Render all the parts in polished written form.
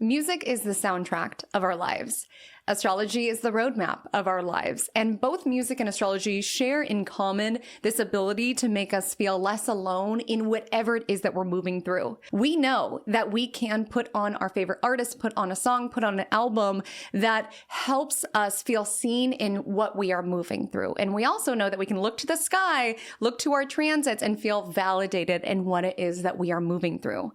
Music is the soundtrack of our lives. Astrology is the roadmap of our lives, and both music and astrology share in common this ability to make us feel less alone in whatever it is that we're moving through. We know that we can put on our favorite artist, put on a song, put on an album that helps us feel seen in what we are moving through. And we also know that we can look to the sky, look to our transits, and feel validated in what it is that we are moving through.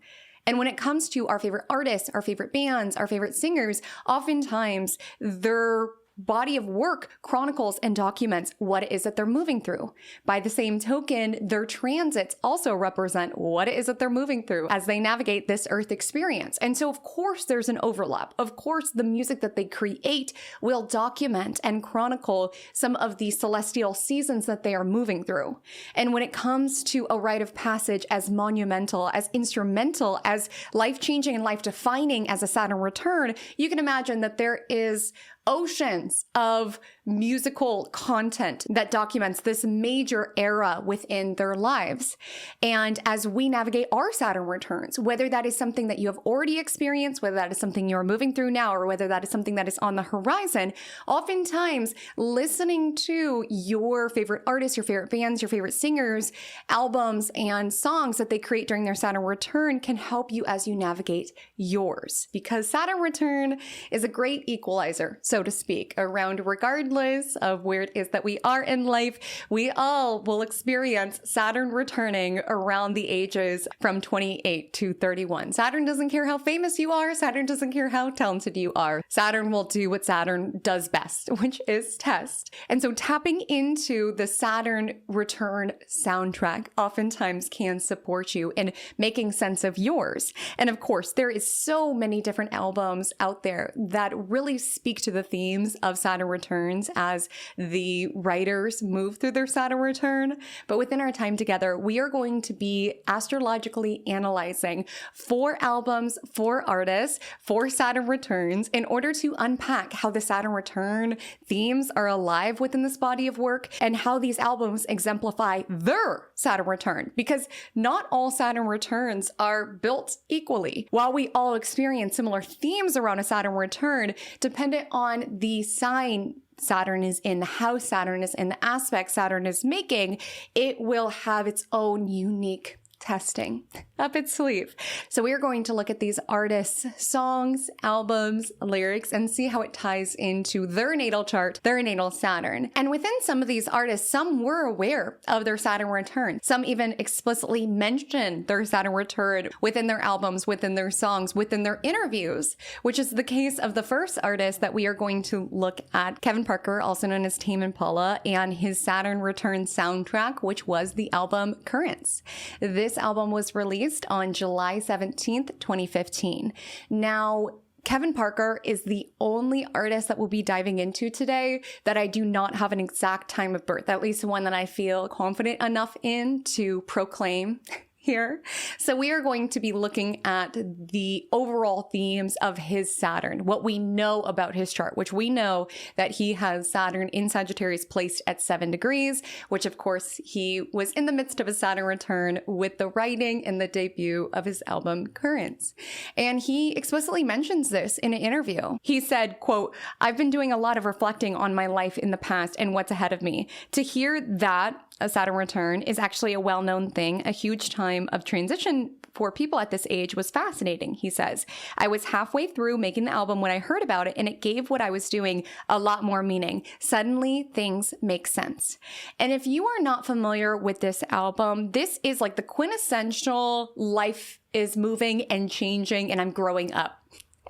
And when it comes to our favorite artists, our favorite bands, our favorite singers, oftentimes their body of work chronicles and documents what it is that they're moving through. By the same token, their transits also represent what it is that they're moving through as they navigate this earth experience. And so, of course, there's an overlap. Of course, the music that they create will document and chronicle some of the celestial seasons that they are moving through. And when it comes to a rite of passage as monumental, as instrumental, as life-changing and life-defining as a Saturn return, you can imagine that there is oceans of musical content that documents this major era within their lives. And as we navigate our Saturn returns, whether that is something that you have already experienced, whether that is something you're moving through now, or whether that is something that is on the horizon, oftentimes listening to your favorite artists, your favorite bands, your favorite singers, albums, and songs that they create during their Saturn return can help you as you navigate yours. Because Saturn return is a great equalizer, so to speak, around regardless of where it is that we are in life, we all will experience Saturn returning around the ages from 28 to 31. Saturn doesn't care how famous you are. Saturn doesn't care how talented you are. Saturn will do what Saturn does best, which is test. And so tapping into the Saturn return soundtrack oftentimes can support you in making sense of yours. And of course, there is so many different albums out there that really speak to the themes of Saturn returns as the writers move through their Saturn return. But within our time together, we are going to be astrologically analyzing 4 albums, 4 artists, 4 Saturn returns in order to unpack how the Saturn return themes are alive within this body of work and how these albums exemplify their Saturn return. Because not all Saturn returns are built equally. While we all experience similar themes around a Saturn return, dependent on the sign Saturn is in, the house Saturn is in, the aspect Saturn is making, it will have its own unique testing up its sleeve. So we are going to look at these artists' songs, albums, lyrics, and see how it ties into their natal chart, their natal Saturn. And within some of these artists, some were aware of their Saturn return. Some even explicitly mention their Saturn return within their albums, within their songs, within their interviews, which is the case of the first artist that we are going to look at, Kevin Parker, also known as Tame Impala, and his Saturn return soundtrack, which was the album Currents. This album was released on July 17th, 2015. Now, Kevin Parker is the only artist that we'll be diving into today that I do not have an exact time of birth, at least one that I feel confident enough in to proclaim here. So we are going to be looking at the overall themes of his Saturn, what we know about his chart, which we know that he has Saturn in Sagittarius placed at 7 degrees, which of course he was in the midst of a Saturn return with the writing and the debut of his album Currents. And he explicitly mentions this in an interview. He said, quote, "I've been doing a lot of reflecting on my life in the past and what's ahead of me. To hear that a Saturn return is actually a well-known thing, a huge time of transition for people at this age was fascinating," he says. "I was halfway through making the album when I heard about it, and it gave what I was doing a lot more meaning. Suddenly, things make sense." And if you are not familiar with this album, this is like the quintessential life is moving and changing and I'm growing up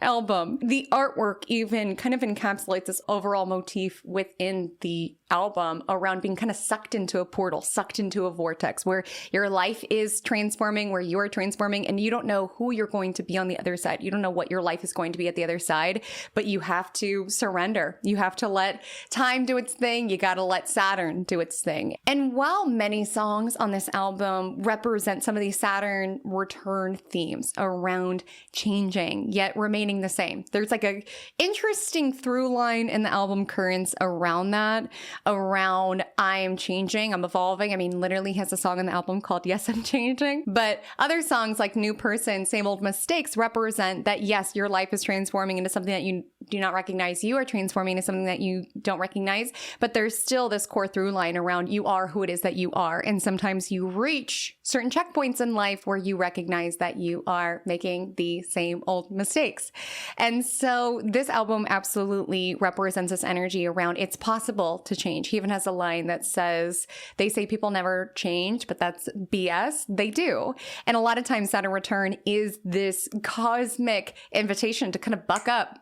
album. The artwork even kind of encapsulates this overall motif within the album around being kind of sucked into a portal, sucked into a vortex where your life is transforming, where you are transforming, and you don't know who you're going to be on the other side. You don't know what your life is going to be at the other side, but you have to surrender. You have to let time do its thing. You got to let Saturn do its thing. And while many songs on this album represent some of these Saturn return themes around changing, yet remaining the same, there's like a interesting through line in the album Currents around that. around I'm changing, I'm evolving. I mean, literally has a song on the album called Yes, I'm Changing. But other songs like New Person, Same Old Mistakes represent that, yes, your life is transforming into something that you do not recognize. You are transforming into something that you don't recognize. But there's still this core through line around you are who it is that you are. And sometimes you reach certain checkpoints in life where you recognize that you are making the same old mistakes. And so this album absolutely represents this energy around it's possible to change. He even has a line that says, they say people never change, but that's BS. They do. And a lot of times Saturn Return is this cosmic invitation to kind of buck up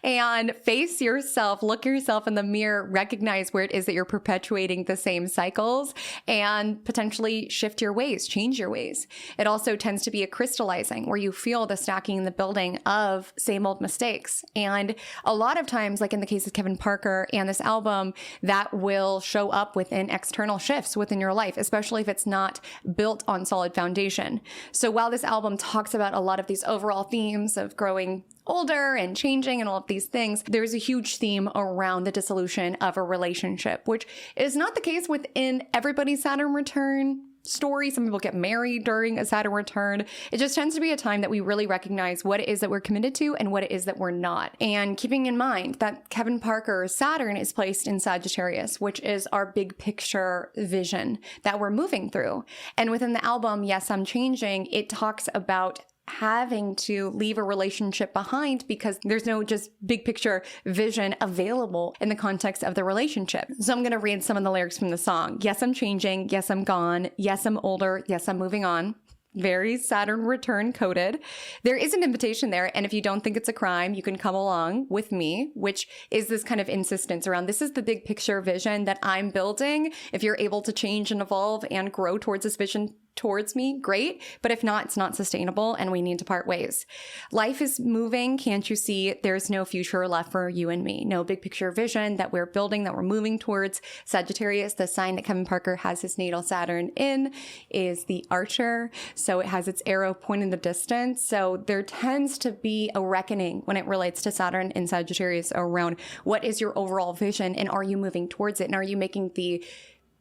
and face yourself, look yourself in the mirror, recognize where it is that you're perpetuating the same cycles and potentially shift your ways, change your ways. It also tends to be a crystallizing where you feel the stacking in the building of same old mistakes. And a lot of times, like in the case of Kevin Parker and this album, that will show up within external shifts within your life, especially if it's not built on solid foundation. So while this album talks about a lot of these overall themes of growing older and changing and all of these things, there's a huge theme around the dissolution of a relationship, which is not the case within everybody's Saturn return story. Some people get married during a Saturn return. It just tends to be a time that we really recognize what it is that we're committed to and what it is that we're not. And keeping in mind that Kevin Parker's Saturn is placed in Sagittarius, which is our big picture vision that we're moving through. And within the album, Yes, I'm Changing, it talks about having to leave a relationship behind because there's no just big picture vision available in the context of the relationship. So I'm going to read some of the lyrics from the song. Yes, I'm changing. Yes, I'm gone. Yes, I'm older. Yes, I'm moving on. Very Saturn return coded. There is an invitation there. And if you don't think it's a crime, you can come along with me, which is this kind of insistence around this is the big picture vision that I'm building. If you're able to change and evolve and grow towards this vision towards me, great. But if not, it's not sustainable and we need to part ways. Life is moving. Can't you see? There's no future left for you and me. No big picture vision that we're building, that we're moving towards. Sagittarius, the sign that Kevin Parker has his natal Saturn in, is the Archer. So it has its arrow pointing in the distance. So there tends to be a reckoning when it relates to Saturn in Sagittarius around what is your overall vision and are you moving towards it? And are you making the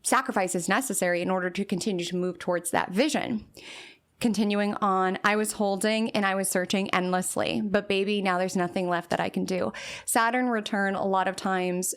sacrifices necessary in order to continue to move towards that vision? Continuing on, I was holding and I was searching endlessly, but baby, now there's nothing left that I can do. Saturn return a lot of times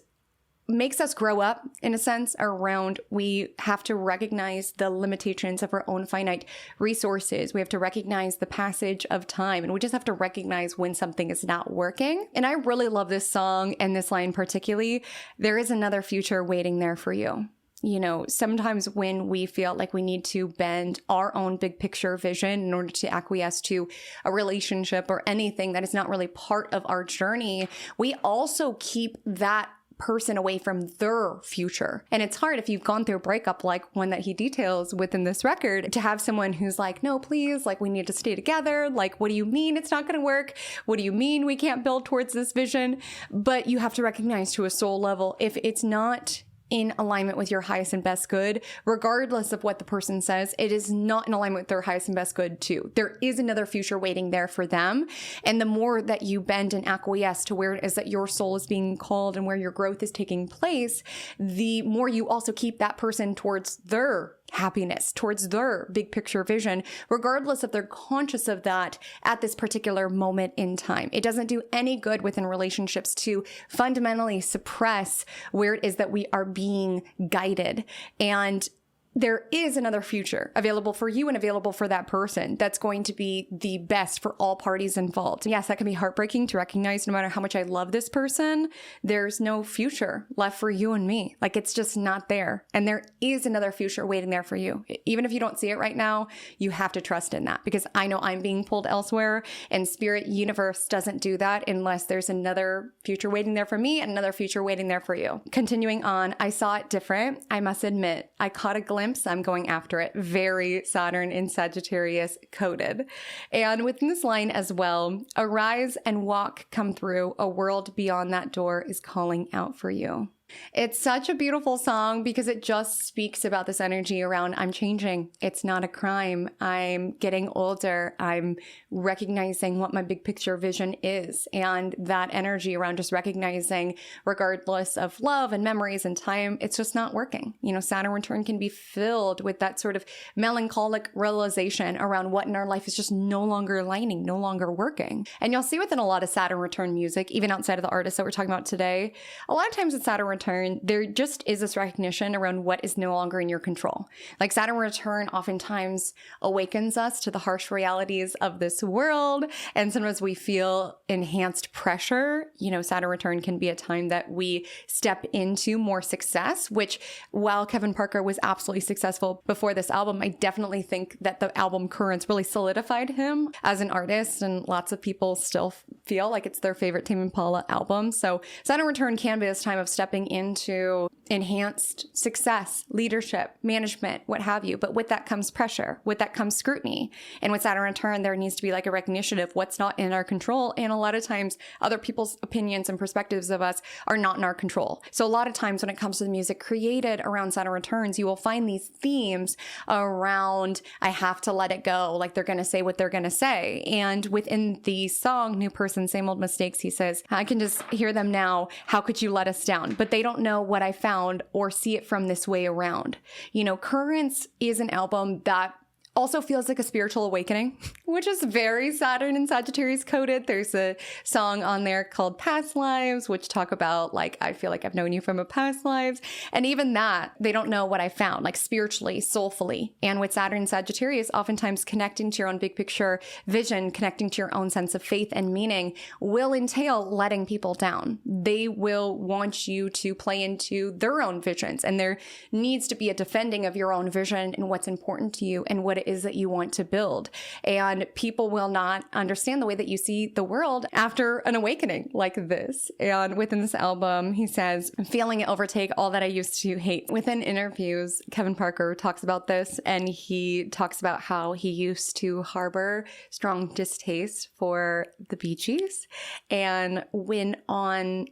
makes us grow up in a sense around we have to recognize the limitations of our own finite resources. We have to recognize the passage of time and we just have to recognize when something is not working. And I really love this song and this line particularly. There is another future waiting there for you. You know, sometimes when we feel like we need to bend our own big picture vision in order to acquiesce to a relationship or anything that is not really part of our journey, we also keep that person away from their future. And it's hard if you've gone through a breakup like one that he details within this record to have someone who's like, no, please, like we need to stay together. Like, what do you mean it's not going to work? What do you mean we can't build towards this vision? But you have to recognize to a soul level, if it's not in alignment with your highest and best good, regardless of what the person says, it is not in alignment with their highest and best good too. There is another future waiting there for them. And the more that you bend and acquiesce to where it is that your soul is being called and where your growth is taking place, the more you also keep that person towards their happiness, towards their big picture vision, regardless if they're conscious of that at this particular moment in time. It doesn't do any good within relationships to fundamentally suppress where it is that we are being guided. And there is another future available for you and available for that person that's going to be the best for all parties involved. Yes, that can be heartbreaking to recognize no matter how much I love this person, there's no future left for you and me. Like it's just not there. And there is another future waiting there for you. Even if you don't see it right now, you have to trust in that because I know I'm being pulled elsewhere and spirit universe doesn't do that unless there's another future waiting there for me and another future waiting there for you. Continuing on, I saw it different. I must admit, I caught a glimpse. I'm going after it. Very Saturn in Sagittarius coded. And within this line as well, arise and walk, come through. A world beyond that door is calling out for you. It's such a beautiful song because it just speaks about this energy around I'm changing. It's not a crime. I'm getting older. I'm recognizing what my big picture vision is. And that energy around just recognizing, regardless of love and memories and time, it's just not working. You know, Saturn return can be filled with that sort of melancholic realization around what in our life is just no longer aligning, no longer working. And you'll see within a lot of Saturn return music, even outside of the artists that we're talking about today, a lot of times with Saturn return, there just is this recognition around what is no longer in your control. Like Saturn return oftentimes awakens us to the harsh realities of this world. And sometimes we feel enhanced pressure. You know, Saturn return can be a time that we step into more success, which while Kevin Parker was absolutely successful before this album, I definitely think that the album Currents really solidified him as an artist. And lots of people still feel like it's their favorite Tame Impala album. So Saturn return can be this time of stepping into enhanced success, leadership, management, what have you. But with that comes pressure. With that comes scrutiny. And with Saturn return, there needs to be like a recognition of what's not in our control. And a lot of times other people's opinions and perspectives of us are not in our control. So a lot of times when it comes to the music created around Saturn returns, you will find these themes around, I have to let it go. Like they're going to say what they're going to say. And within the song, New Person, Same Old Mistakes, he says, I can just hear them now. How could you let us down? But they don't know what I found or see it from this way around. You know, Currents is an album that also feels like a spiritual awakening, which is very Saturn and Sagittarius coded. There's a song on there called Past Lives, which talk about like, I feel like I've known you from a past lives. And even that, they don't know what I found, like spiritually, soulfully. And with Saturn and Sagittarius, oftentimes connecting to your own big picture vision, connecting to your own sense of faith and meaning will entail letting people down. They will want you to play into their own visions. And there needs to be a defending of your own vision and what's important to you and what it is that you want to build. And people will not understand the way that you see the world after an awakening like this. And within this album, he says, feeling it overtake all that I used to hate. Within interviews, Kevin Parker talks about this, and he talks about how he used to harbor strong distaste for the Bee Gees and went on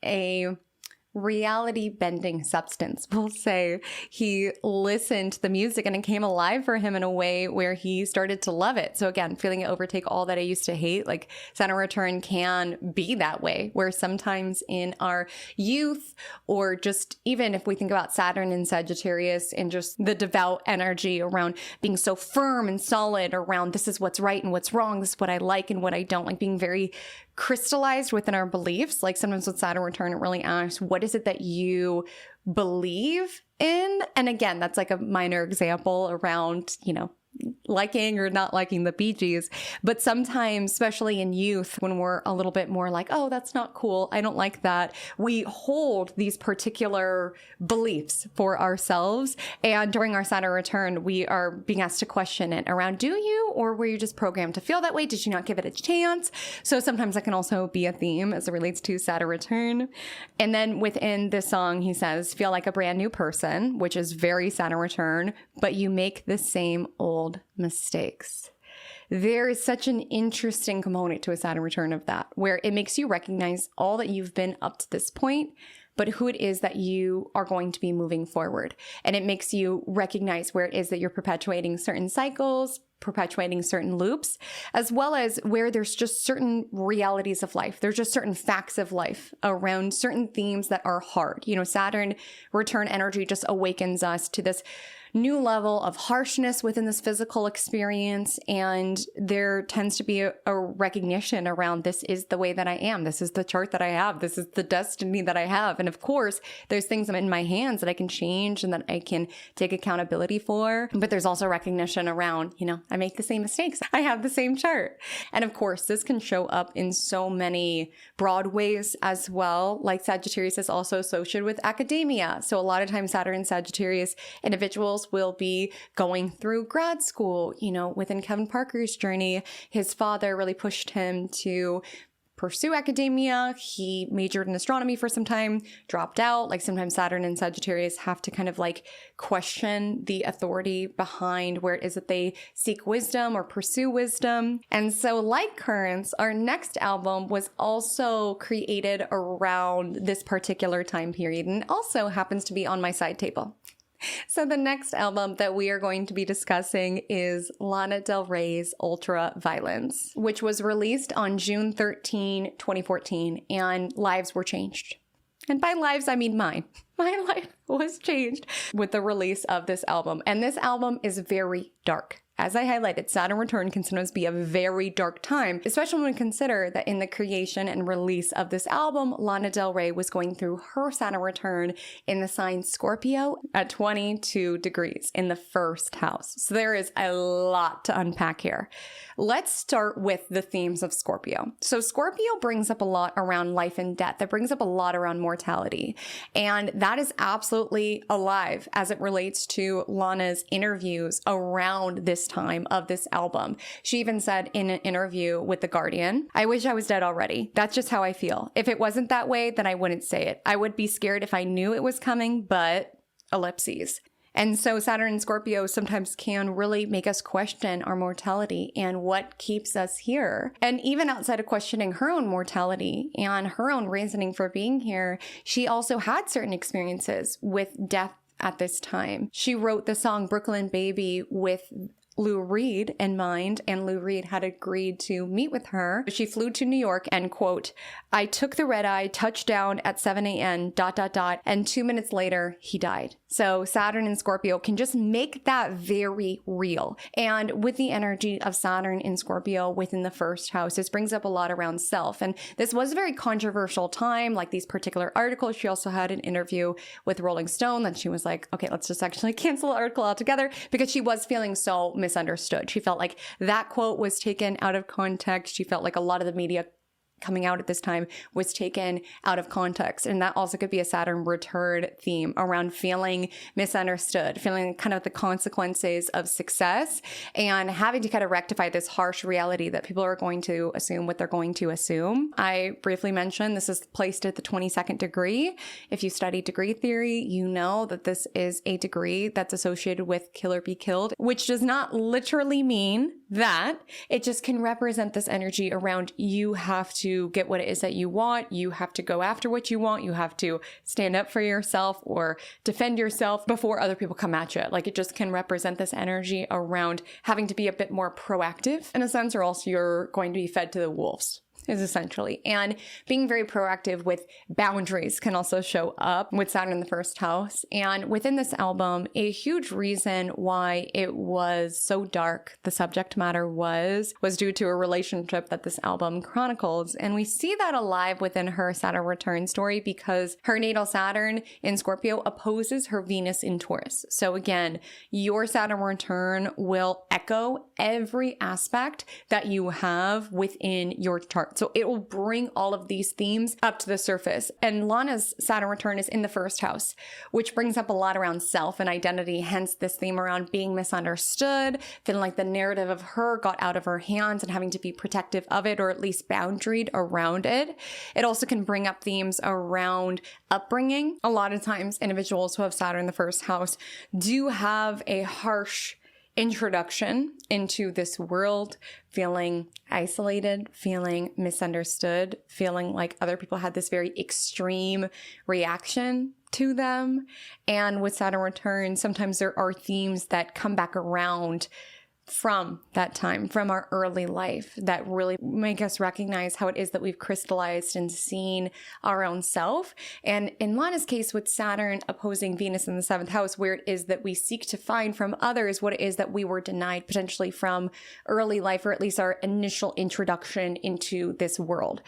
a reality bending substance. We'll say he listened to the music and it came alive for him in a way where he started to love it. So again, feeling it overtake all that I used to hate, like Saturn return can be that way, where sometimes in our youth, or just even if we think about Saturn and Sagittarius and just the devout energy around being so firm and solid around this is what's right and what's wrong, this is what I like and what I don't like, being very crystallized within our beliefs. Like sometimes with Saturn return, it really asks, what is it that you believe in? And again, that's like a minor example around, you know, liking or not liking the Bee Gees. But sometimes, especially in youth, when we're a little bit more like, oh, that's not cool, I don't like that, we hold these particular beliefs for ourselves. And during our Saturn return, we are being asked to question it around, do you, or were you just programmed to feel that way? Did you not give it a chance? So sometimes that can also be a theme as it relates to Saturn return. And then within this song, he says, feel like a brand new person, which is very Saturn return, but you make the same old mistakes. There is such an interesting component to a Saturn return of that, where it makes you recognize all that you've been up to this point, but who it is that you are going to be moving forward. And it makes you recognize where it is that you're perpetuating certain cycles, perpetuating certain loops, as well as where there's just certain realities of life. There's just certain facts of life around certain themes that are hard. You know, Saturn return energy just awakens us to this new level of harshness within this physical experience. And there tends to be a recognition around this is the way that I am. This is the chart that I have. This is the destiny that I have. And of course, there's things in my hands that I can change and that I can take accountability for. But there's also recognition around, you know, I make the same mistakes. I have the same chart. And of course, this can show up in so many broad ways as well. Like Sagittarius is also associated with academia. So a lot of times Saturn and Sagittarius individuals will be going through grad school. You know, within Kevin Parker's journey, his father really pushed him to pursue academia. He majored in astronomy for some time, dropped out. Like sometimes Saturn and Sagittarius have to kind of like question the authority behind where it is that they seek wisdom or pursue wisdom. And so like Currents, our next album was also created around this particular time period and also happens to be on my side table. So the next album that we are going to be discussing is Lana Del Rey's Ultraviolence, which was released on June 13, 2014, and lives were changed. And by lives, I mean mine. My life was changed with the release of this album. And this album is very dark. As I highlighted, Saturn Return can sometimes be a very dark time, especially when we consider that in the creation and release of this album, Lana Del Rey was going through her Saturn Return in the sign Scorpio at 22 degrees in the first house. So there is a lot to unpack here. Let's start with the themes of Scorpio. So Scorpio brings up a lot around life and death. That brings up a lot around mortality. And that is absolutely alive as it relates to Lana's interviews around this time of this album. She even said in an interview with The Guardian, "I wish I was dead already. That's just how I feel. If it wasn't that way, then I wouldn't say it. I would be scared if I knew it was coming, but ellipses." And so Saturn and Scorpio sometimes can really make us question our mortality and what keeps us here. And even outside of questioning her own mortality and her own reasoning for being here, she also had certain experiences with death at this time. She wrote the song Brooklyn Baby with Lou Reed in mind, and Lou Reed had agreed to meet with her. She flew to New York and, quote, "I took the red eye, touched down at 7 a.m., ... and 2 minutes later, he died." So Saturn and Scorpio can just make that very real. And with the energy of Saturn in Scorpio within the first house, this brings up a lot around self. And this was a very controversial time, like these particular articles. She also had an interview with Rolling Stone that she was like, okay, let's just actually cancel the article altogether, because she was feeling so misunderstood. She felt like that quote was taken out of context. She felt like a lot of the media coming out at this time was taken out of context. And that also could be a Saturn return theme around feeling misunderstood, feeling kind of the consequences of success and having to kind of rectify this harsh reality that people are going to assume what they're going to assume. I briefly mentioned this is placed at the 22nd degree. If you study degree theory, you know that this is a degree that's associated with kill or be killed, which does not literally mean that. It just can represent this energy around you have to get what it is that you want. You have to go after what you want. You have to stand up for yourself or defend yourself before other people come at you. Like, it just can represent this energy around having to be a bit more proactive in a sense, or else you're going to be fed to the wolves, is essentially. And being very proactive with boundaries can also show up with Saturn in the first house. And within this album, a huge reason why it was so dark, the subject matter was due to a relationship that this album chronicles. And we see that alive within her Saturn return story because her natal Saturn in Scorpio opposes her Venus in Taurus. So again, your Saturn return will echo every aspect that you have within your chart. So it will bring all of these themes up to the surface. And Lana's Saturn return is in the first house, which brings up a lot around self and identity. Hence this theme around being misunderstood, feeling like the narrative of her got out of her hands and having to be protective of it, or at least boundaried around it. It also can bring up themes around upbringing. A lot of times individuals who have Saturn in the first house do have a harsh introduction into this world, feeling isolated, feeling misunderstood, feeling like other people had this very extreme reaction to them. And with Saturn return, sometimes there are themes that come back around from that time, from our early life, that really make us recognize how it is that we've crystallized and seen our own self. And in Lana's case, with Saturn opposing Venus in the 7th house, where it is that we seek to find from others what it is that we were denied potentially from early life, or at least our initial introduction into this world.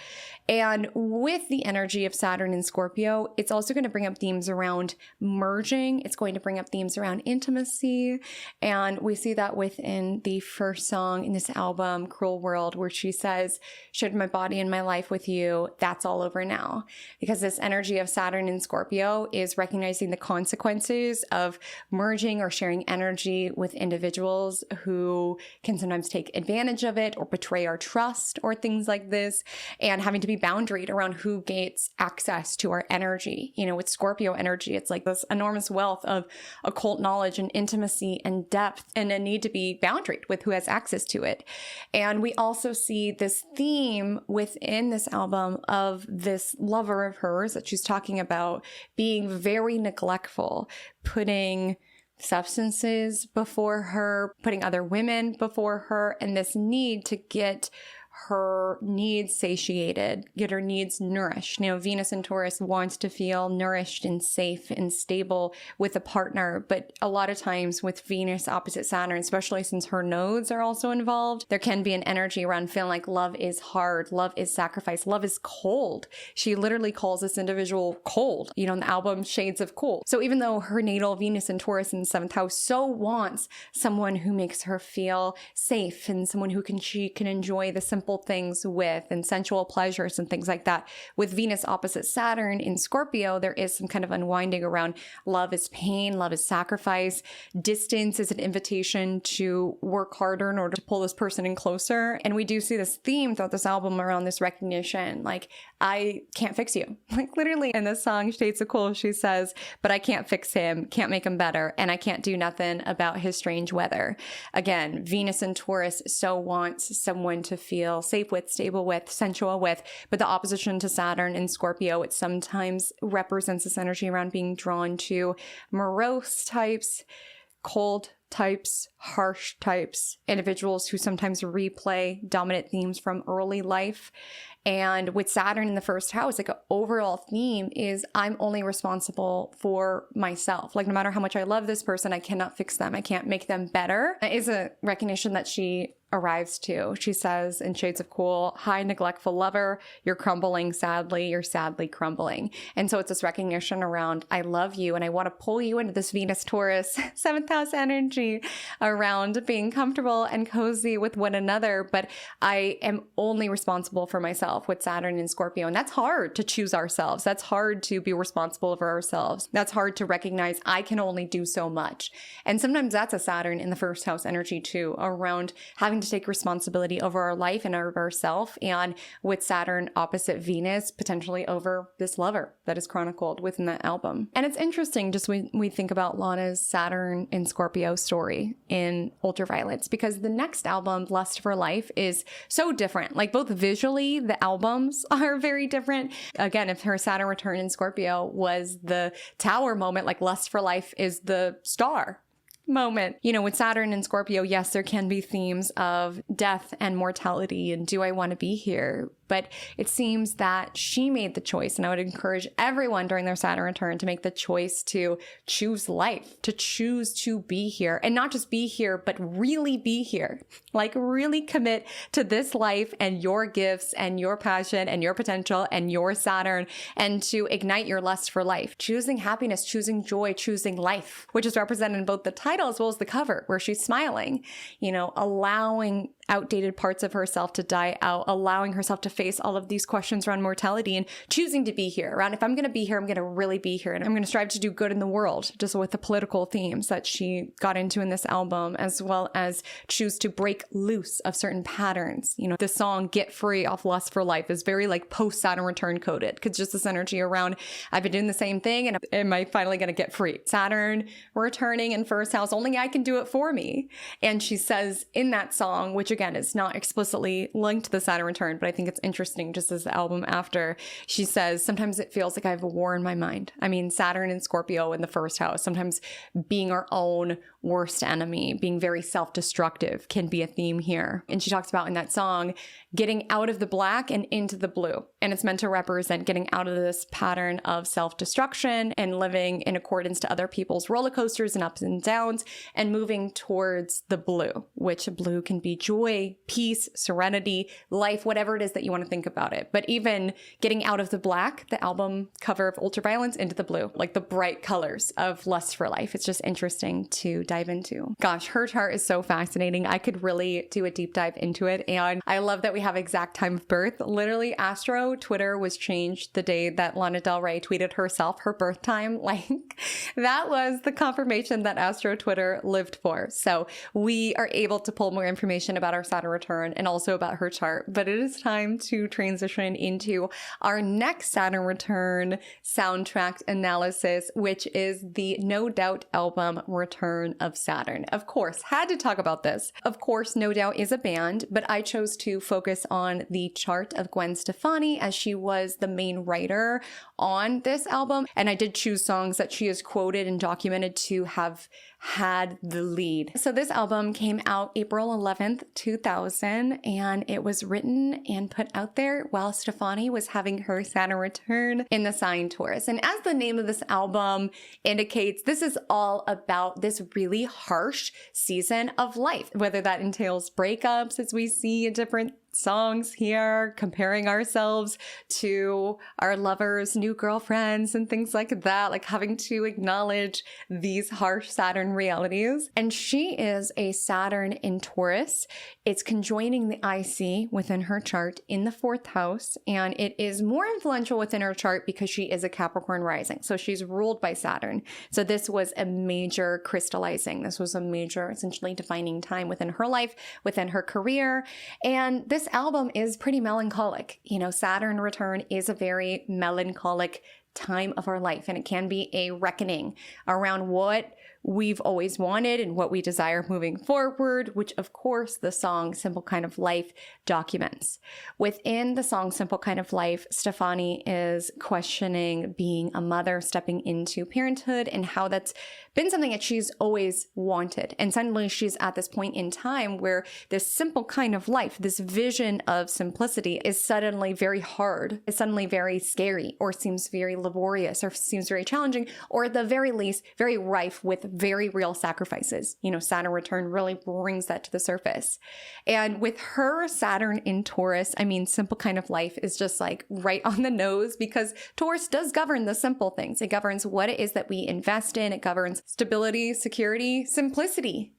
And with the energy of Saturn in Scorpio, it's also going to bring up themes around merging. It's going to bring up themes around intimacy. And we see that within in the first song in this album, Cruel World, where she says, shared my body and my life with you, that's all over now. Because this energy of Saturn in Scorpio is recognizing the consequences of merging or sharing energy with individuals who can sometimes take advantage of it or betray our trust or things like this, and having to be boundaried around who gains access to our energy. You know, with Scorpio energy, it's like this enormous wealth of occult knowledge and intimacy and depth, and a need to be boundaried with who has access to it. And we also see this theme within this album of this lover of hers that she's talking about being very neglectful, putting substances before her, putting other women before her, and this need to get her needs satiated, get her needs nourished. You know, Venus in Taurus wants to feel nourished and safe and stable with a partner. But a lot of times with Venus opposite Saturn, especially since her nodes are also involved, there can be an energy around feeling like love is hard, love is sacrifice, love is cold. She literally calls this individual cold, you know, in the album Shades of Cool. So even though her natal Venus in Taurus in the 7th house so wants someone who makes her feel safe and someone who she can enjoy the simple things with and sensual pleasures and things like that. With Venus opposite Saturn in Scorpio, there is some kind of unwinding around love is pain, love is sacrifice. Distance is an invitation to work harder in order to pull this person in closer. And we do see this theme throughout this album around this recognition, like, I can't fix you. Like literally in this song, Shades of Cool, she says, but I can't fix him, can't make him better, and I can't do nothing about his strange weather. Again, Venus in Taurus so wants someone to feel safe with, stable with, sensual with, but the opposition to Saturn in Scorpio, it sometimes represents this energy around being drawn to morose types, cold types, harsh types, individuals who sometimes replay dominant themes from early life. And with Saturn in the 1st house, like an overall theme is I'm only responsible for myself. Like no matter how much I love this person, I cannot fix them. I can't make them better. It is a recognition that she arrives to. She says in Shades of Cool, hi, neglectful lover, you're crumbling sadly, you're sadly crumbling. And so it's this recognition around, I love you and I want to pull you into this Venus Taurus 7th house energy around being comfortable and cozy with one another, but I am only responsible for myself with Saturn in Scorpio. And that's hard to choose ourselves. That's hard to be responsible for ourselves. That's hard to recognize I can only do so much. And sometimes that's a Saturn in the 1st house energy too, around having to take responsibility over our life and over ourselves, and with Saturn opposite Venus, potentially over this lover that is chronicled within that album. And it's interesting just when we think about Lana's Saturn in Scorpio story in Ultraviolence, because the next album, Lust for Life, is so different. Like both visually, the albums are very different. Again, if her Saturn return in Scorpio was the tower moment, like Lust for Life is the star moment. You know, with Saturn and Scorpio, yes, there can be themes of death and mortality and do I want to be here? But it seems that she made the choice, and I would encourage everyone during their Saturn return to make the choice to choose life, to choose to be here, and not just be here, but really be here. Like really commit to this life and your gifts and your passion and your potential and your Saturn, and to ignite your lust for life. Choosing happiness, choosing joy, choosing life, which is represented in both the title as well as the cover, where she's smiling, you know, allowing outdated parts of herself to die out, allowing herself to face all of these questions around mortality and choosing to be here around, if I'm going to be here, I'm going to really be here. And I'm going to strive to do good in the world, just with the political themes that she got into in this album, as well as choose to break loose of certain patterns. You know, the song Get Free off Lust for Life is very like post Saturn return coded, because just this energy around, I've been doing the same thing and am I finally going to get free? Saturn returning in 1st house, only I can do it for me. And she says in that song, which again is not explicitly linked to the Saturn return, but I think it's interesting just as the album after, she says, sometimes it feels like I have a war in my mind. I mean, Saturn and Scorpio in the 1st house, sometimes being our own worst enemy, being very self-destructive can be a theme here. And she talks about in that song, getting out of the black and into the blue. And it's meant to represent getting out of this pattern of self-destruction and living in accordance to other people's roller coasters and ups and downs, and moving towards the blue, which blue can be joy, joy, peace, serenity, life, whatever it is that you want to think about it. But even getting out of the black, the album cover of Ultraviolence, into the blue, like the bright colors of Lust for Life. It's just interesting to dive into. Gosh, her chart is so fascinating. I could really do a deep dive into it. And I love that we have exact time of birth. Literally, Astro Twitter was changed the day that Lana Del Rey tweeted herself her birth time. Like, that was the confirmation that Astro Twitter lived for. So we are able to pull more information about our Saturn return and also about her chart. But it is time to transition into our next Saturn return soundtrack analysis, which is the No Doubt album Return of Saturn. Of course, had to talk about this. Of course, No Doubt is a band, but I chose to focus on the chart of Gwen Stefani as she was the main writer on this album. And I did choose songs that she is quoted and documented to have had the lead. So this album came out April 11th, 2000, and it was written and put out there while Stefani was having her Saturn return in the sign Taurus. And as the name of this album indicates, this is all about this really harsh season of life, whether that entails breakups, as we see in different songs here, comparing ourselves to our lovers, new girlfriends, and things like that, like having to acknowledge these harsh Saturn realities. And she is a Saturn in Taurus. It's conjoining the IC within her chart in the 4th house, and it is more influential within her chart because she is a Capricorn rising. So she's ruled by Saturn. So this was a major crystallizing. This was a major, essentially defining time within her life, within her career. And this album is pretty melancholic. You know, Saturn return is a very melancholic time of our life, and it can be a reckoning around what we've always wanted and what we desire moving forward, which of course the song Simple Kind of Life documents. Within the song Simple Kind of Life, Stefani is questioning being a mother, stepping into parenthood, and how that's been something that she's always wanted. And suddenly she's at this point in time where this simple kind of life, this vision of simplicity, is suddenly very hard, is suddenly very scary, or seems very laborious, or seems very challenging, or at the very least, very rife with very real sacrifices. You know, Saturn return really brings that to the surface. And with her Saturn in Taurus, I mean, Simple Kind of Life is just like right on the nose, because Taurus does govern the simple things. It governs what it is that we invest in. It governs stability, security, simplicity.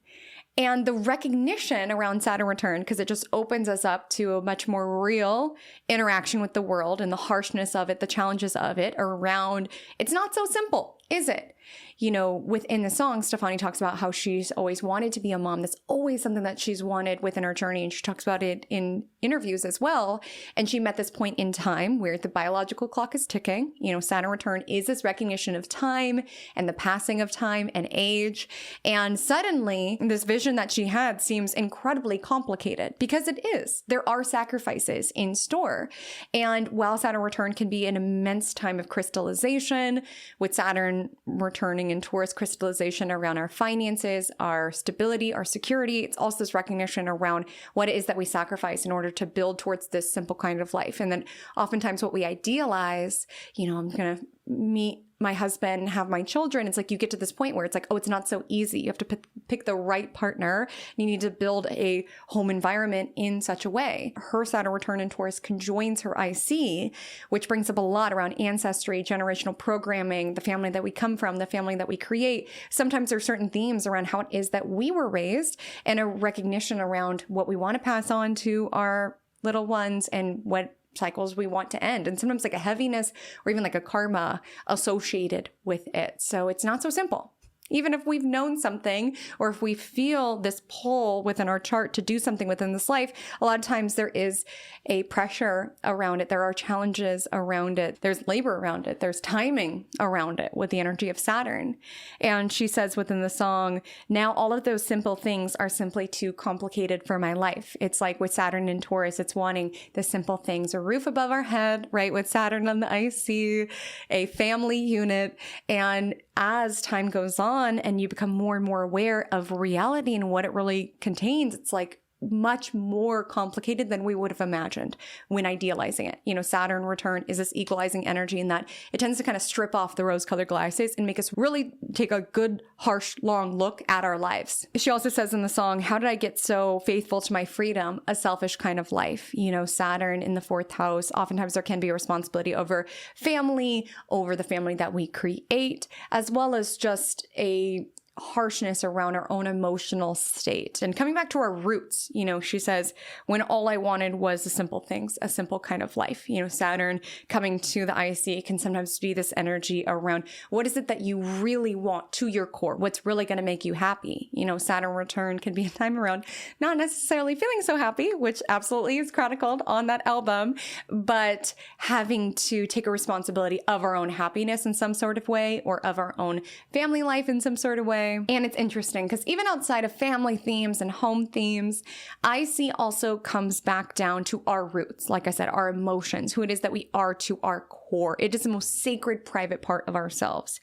And the recognition around Saturn return, because it just opens us up to a much more real interaction with the world and the harshness of it, the challenges of it around, it's not so simple, is it? You know, within the song, Stefani talks about how she's always wanted to be a mom. That's always something that she's wanted within her journey. And she talks about it in interviews as well. And she met this point in time where the biological clock is ticking. You know, Saturn return is this recognition of time and the passing of time and age. And suddenly this vision that she had seems incredibly complicated, because it is. There are sacrifices in store. And while Saturn return can be an immense time of crystallization, with Saturn returning in Taurus, crystallization around our finances, our stability, our security. It's also this recognition around what it is that we sacrifice in order to build towards this simple kind of life. And then oftentimes what we idealize, you know, I'm going to meet my husband and have my children. It's like you get to this point where it's like, oh, it's not so easy. You have to pick the right partner. You need to build a home environment in such a way. Her Saturn return in Taurus conjoins her IC, which brings up a lot around ancestry, generational programming, the family that we come from, the family that we create. Sometimes there's certain themes around how it is that we were raised, and a recognition around what we want to pass on to our little ones and what cycles we want to end, and sometimes like a heaviness or even like a karma associated with it. So it's not so simple. Even if we've known something, or if we feel this pull within our chart to do something within this life, a lot of times there is a pressure around it. There are challenges around it. There's labor around it. There's timing around it with the energy of Saturn. And she says within the song, now all of those simple things are simply too complicated for my life. It's like with Saturn in Taurus, it's wanting the simple things, a roof above our head, right? With Saturn on the IC, a family unit. And as time goes on and you become more and more aware of reality and what it really contains, it's like, much more complicated than we would have imagined when idealizing it. You know, Saturn return is this equalizing energy in that it tends to kind of strip off the rose-colored glasses and make us really take a good, harsh, long look at our lives. She also says in the song, how did I get so faithful to my freedom, a selfish kind of life? You know, Saturn in the 4th house, oftentimes there can be a responsibility over family, over the family that we create, as well as just a harshness around our own emotional state. And coming back to our roots, you know, she says, when all I wanted was the simple things, a simple kind of life. You know, Saturn coming to the IC can sometimes be this energy around what is it that you really want to your core? What's really going to make you happy? You know, Saturn return can be a time around not necessarily feeling so happy, which absolutely is chronicled on that album, but having to take a responsibility of our own happiness in some sort of way, or of our own family life in some sort of way. And it's interesting because even outside of family themes and home themes, IC also comes back down to our roots. Like I said, our emotions, who it is that we are to our core. It is the most sacred, private part of ourselves.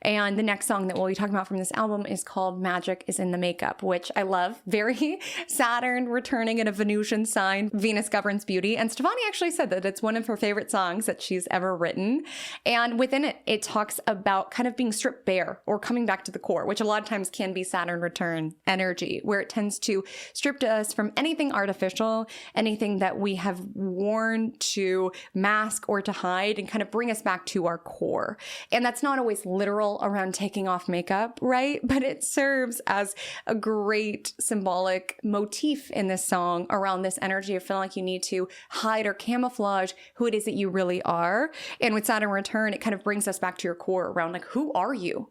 And the next song that we'll be talking about from this album is called Magic is in the Makeup, which I love. Very Saturn returning in a Venusian sign. Venus governs beauty. And Stefani actually said that it's one of her favorite songs that she's ever written. And within it, it talks about kind of being stripped bare or coming back to the core, which a lot of times can be Saturn return energy, where it tends to strip us from anything artificial, anything that we have worn to mask or to hide, and kind of bring us back to our core. And that's not always literal around taking off makeup, right? But it serves as a great symbolic motif in this song around this energy of feeling like you need to hide or camouflage who it is that you really are. And with Saturn return, it kind of brings us back to your core around like, who are you?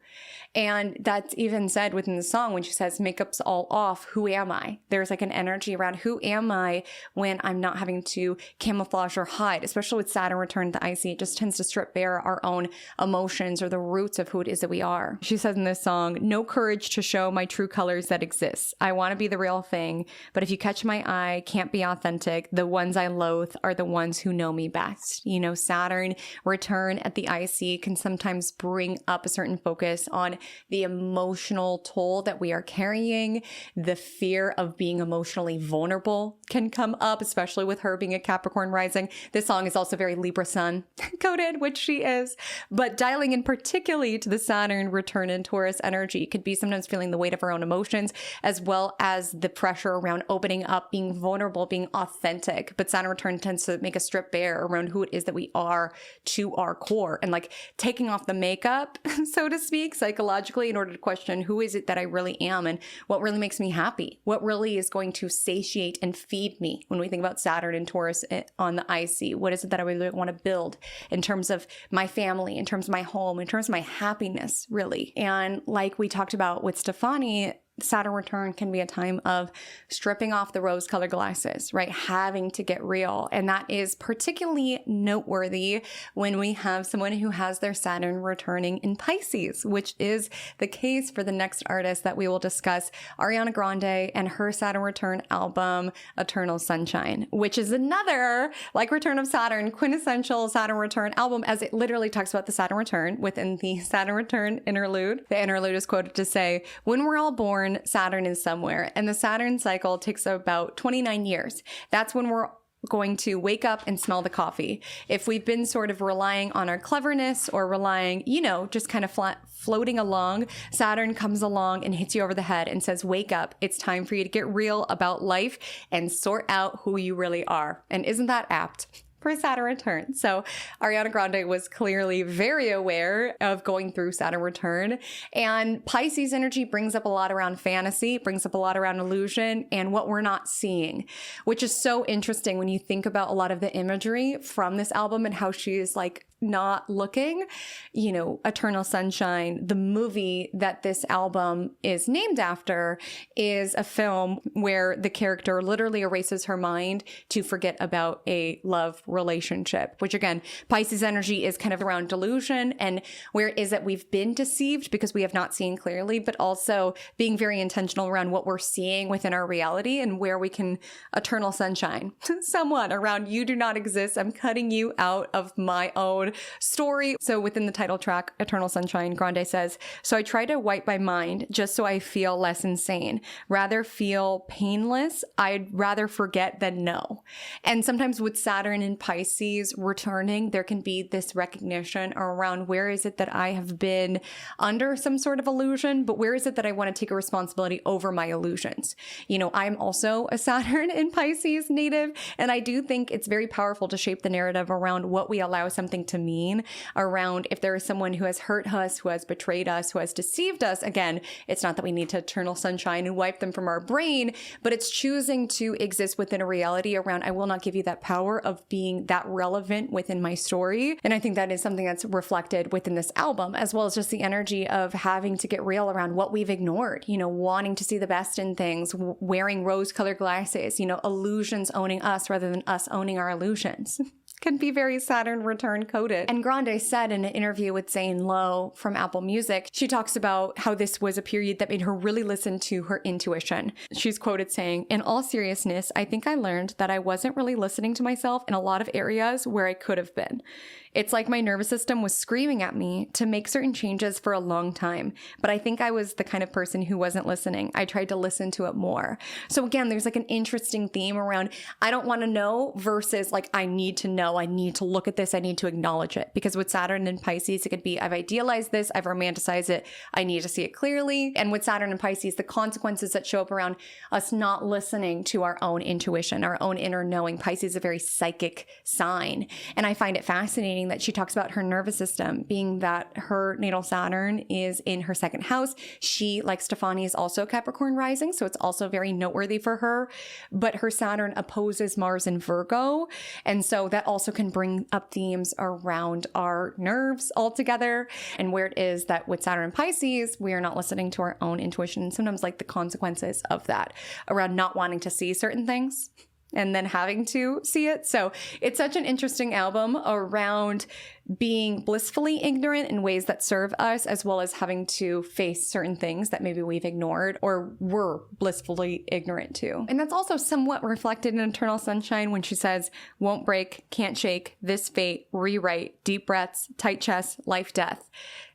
And that's even said within the song when she says, makeup's all off, who am I? There's like an energy around who am I when I'm not having to camouflage or hide, especially with Saturn return to the IC. It just tends to strip bare our own emotions or the roots of who it is that we are. She says in this song, no courage to show my true colors that exist. I want to be the real thing, but if you catch my eye, can't be authentic. The ones I loathe are the ones who know me best. You know, Saturn return at the IC can sometimes bring up a certain focus on the emotional toll that we are carrying. The fear of being emotionally vulnerable can come up, especially with her being a Capricorn rising. This song is also very Libra sun coded, which she is, but dialing in particularly to the Saturn return in Taurus energy could be sometimes feeling the weight of our own emotions, as well as the pressure around opening up, being vulnerable, being authentic. But Saturn return tends to make us strip bare around who it is that we are to our core, and like taking off the makeup, so to speak, psychologically, in order to question who is it that I really am and what really makes me happy, what really is going to satiate and feed me. When we think about Saturn and Taurus on the IC, what is it that I really want to build in terms of my family, in terms of my home, in terms of my happiness, really? And like we talked about with Stefani, Saturn return can be a time of stripping off the rose-colored glasses, right? Having to get real. And that is particularly noteworthy when we have someone who has their Saturn returning in Pisces, which is the case for the next artist that we will discuss, Ariana Grande and her Saturn return album, Eternal Sunshine, which is another, like Return of Saturn, quintessential Saturn return album, as it literally talks about the Saturn return within the Saturn return interlude. The interlude is quoted to say, when we're all born, Saturn is somewhere, and the Saturn cycle takes about 29 years. That's when we're going to wake up and smell the coffee. If we've been sort of relying on our cleverness or relying, you know, just kind of floating along, Saturn comes along and hits you over the head and says, wake up. It's time for you to get real about life and sort out who you really are. And isn't that apt for Saturn return? So Ariana Grande was clearly very aware of going through Saturn return, and Pisces energy brings up a lot around fantasy, brings up a lot around illusion and what we're not seeing, which is so interesting when you think about a lot of the imagery from this album and how she is like not looking. You know, Eternal Sunshine, the movie that this album is named after, is a film where the character literally erases her mind to forget about a love relationship, which again, Pisces energy is kind of around delusion and where it is that we've been deceived because we have not seen clearly, but also being very intentional around what we're seeing within our reality and where we can eternal sunshine someone around, you do not exist. I'm cutting you out of my own around story. So within the title track, Eternal Sunshine, Grande says, "So I try to wipe my mind just so I feel less insane. Rather feel painless. I'd rather forget than know." And sometimes with Saturn and Pisces returning, there can be this recognition around where is it that I have been under some sort of illusion, but where is it that I want to take a responsibility over my illusions? You know, I'm also a Saturn in Pisces native, and I do think it's very powerful to shape the narrative around what we allow something to mean, around if there is someone who has hurt us, who has betrayed us, who has deceived us. Again, it's not that we need to eternal sunshine and wipe them from our brain, but it's choosing to exist within a reality around, I will not give you that power of being that relevant within my story. And I think that is something that's reflected within this album, as well as just the energy of having to get real around what we've ignored, you know, wanting to see the best in things, wearing rose-colored glasses, you know, illusions owning us rather than us owning our illusions. Can be very Saturn return coded. And Grande said in an interview with Zane Lowe from Apple Music, she talks about how this was a period that made her really listen to her intuition. She's quoted saying, "In all seriousness, I think I learned that I wasn't really listening to myself in a lot of areas where I could have been. It's like my nervous system was screaming at me to make certain changes for a long time, but I think I was the kind of person who wasn't listening. I tried to listen to it more." So again, there's like an interesting theme around, I don't want to know versus like, I need to know, I need to look at this, I need to acknowledge it. Because with Saturn and Pisces, it could be, I've idealized this, I've romanticized it, I need to see it clearly. And with Saturn and Pisces, the consequences that show up around us not listening to our own intuition, our own inner knowing. Pisces is a very psychic sign. And I find it fascinating that she talks about her nervous system, being that her natal Saturn is in her second house. She, like Stefani, is also Capricorn rising, so it's also very noteworthy for her. But her Saturn opposes Mars in Virgo, and so that also can bring up themes around our nerves altogether, and where it is that with Saturn and Pisces, we are not listening to our own intuition, and sometimes like the consequences of that around not wanting to see certain things and then having to see it. So it's such an interesting album around being blissfully ignorant in ways that serve us, as well as having to face certain things that maybe we've ignored or were blissfully ignorant to. And that's also somewhat reflected in Eternal Sunshine when she says, "Won't break, can't shake, this fate, rewrite, deep breaths, tight chest, life, death."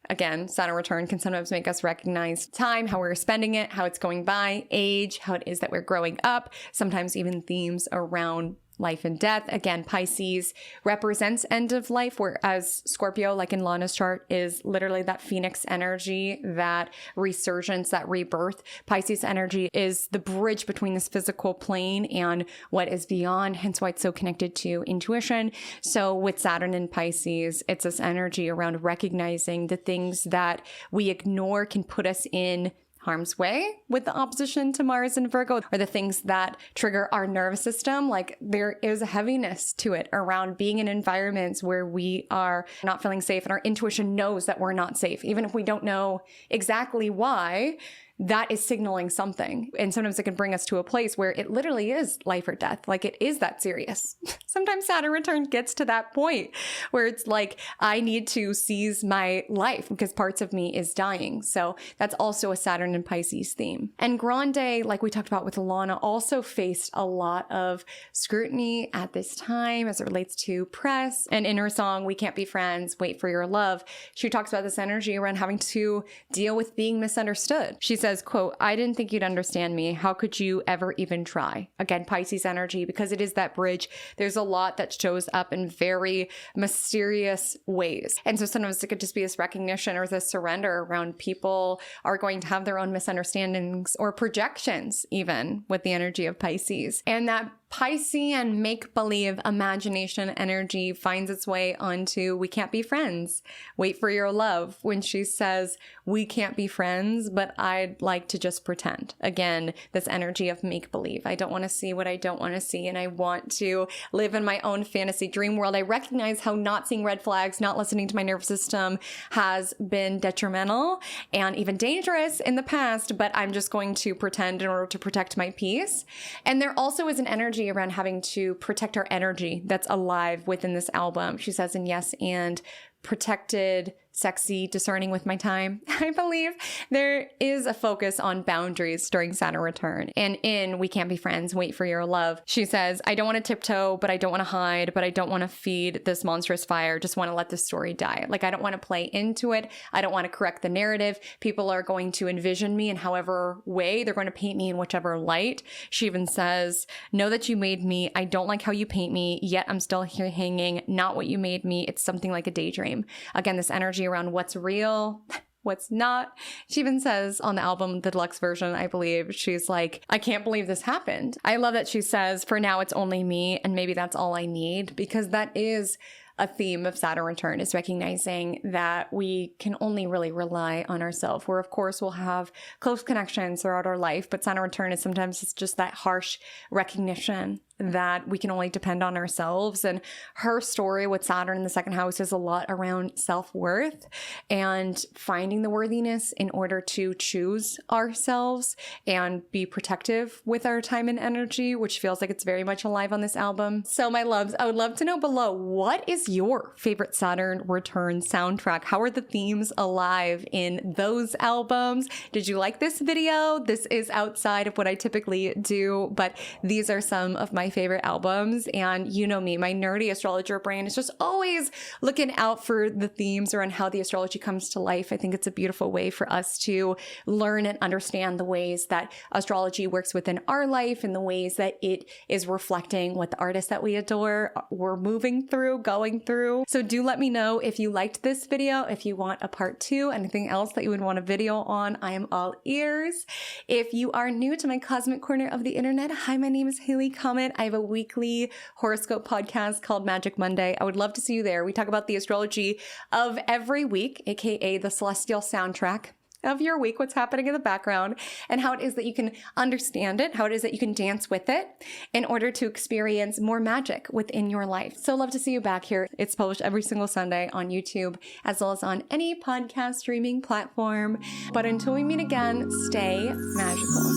Again, Saturn return can sometimes make us recognize time, how we're spending it, how it's going by, age, how it is that we're growing up, sometimes even themes around life and death. Again, Pisces represents end of life, whereas Scorpio, like in Lana's chart, is literally that phoenix energy, that resurgence, that rebirth. Pisces energy is the bridge between this physical plane and what is beyond, hence why it's so connected to intuition. So with Saturn and Pisces, it's this energy around recognizing the things that we ignore can put us in harm's way with the opposition to Mars and Virgo, or the things that trigger our nervous system. Like there is a heaviness to it around being in environments where we are not feeling safe and our intuition knows that we're not safe. Even if we don't know exactly why, that is signaling something. And sometimes it can bring us to a place where it literally is life or death. Like it is that serious. Sometimes Saturn return gets to that point where it's like, I need to seize my life because parts of me is dying. So that's also a Saturn and Pisces theme. And Grande, like we talked about with Lana, also faced a lot of scrutiny at this time as it relates to press. And in her song, "We Can't Be Friends, Wait for Your Love," she talks about this energy around having to deal with being misunderstood. She says, quote, "I didn't think you'd understand me. How could you ever even try?" Again, Pisces energy, because it is that bridge. There's a lot that shows up in very mysterious ways. And so sometimes it could just be this recognition or this surrender around people are going to have their own misunderstandings or projections, even with the energy of Pisces. And that Piscean make-believe imagination energy finds its way onto "We Can't Be Friends, Wait for Your Love," when she says, "We can't be friends, but I'd like to just pretend." Again, this energy of make-believe. I don't want to see what I don't want to see, and I want to live in my own fantasy dream world. I recognize how not seeing red flags, not listening to my nervous system has been detrimental and even dangerous in the past, but I'm just going to pretend in order to protect my peace. And there also is an energy around having to protect our energy that's alive within this album. She says in Yes and protected sexy discerning with my time. I believe there is a focus on boundaries during Saturn return. And in We Can't Be Friends, Wait for Your Love, she says, I don't want to tiptoe, but I don't want to hide, but I don't want to feed this monstrous fire. Just want to let the story die. Like, I don't want to play into it. I don't want to correct the narrative. People are going to envision me in however way. They're going to paint me in whichever light. She even says, know that you made me. I don't like how you paint me, yet I'm still here hanging. Not what you made me. It's something like a daydream. Again, this energy around what's real, what's not. She even says on the album, the deluxe version, I believe, she's like, I can't believe this happened. I love that she says, for now, it's only me, and maybe that's all I need, because that is a theme of Saturn return, is recognizing that we can only really rely on ourselves, where of course we'll have close connections throughout our life, but Saturn return is sometimes it's just that harsh recognition that we can only depend on ourselves. And her story with Saturn in the second house is a lot around self-worth and finding the worthiness in order to choose ourselves and be protective with our time and energy, which feels like it's very much alive on this album. So my loves, I would love to know below, what is your favorite Saturn return soundtrack? How are the themes alive in those albums? Did you like this video? This is outside of what I typically do, but these are some of my favorite albums. And you know me, my nerdy astrologer brain is just always looking out for the themes around how the astrology comes to life. I think it's a beautiful way for us to learn and understand the ways that astrology works within our life and the ways that it is reflecting what the artists that we adore we're moving through, going through. So do let me know if you liked this video, if you want a part 2, anything else that you would want a video on. I am all ears. If you are new to my cosmic corner of the internet, hi, my name is Haley Comet. I have a weekly horoscope podcast called Magic Monday. I would love to see you there. We talk about the astrology of every week, aka the celestial soundtrack of your week, what's happening in the background, and how it is that you can understand it, how it is that you can dance with it in order to experience more magic within your life. So love to see you back here. It's published every single Sunday on YouTube, as well as on any podcast streaming platform. But until we meet again, stay magical.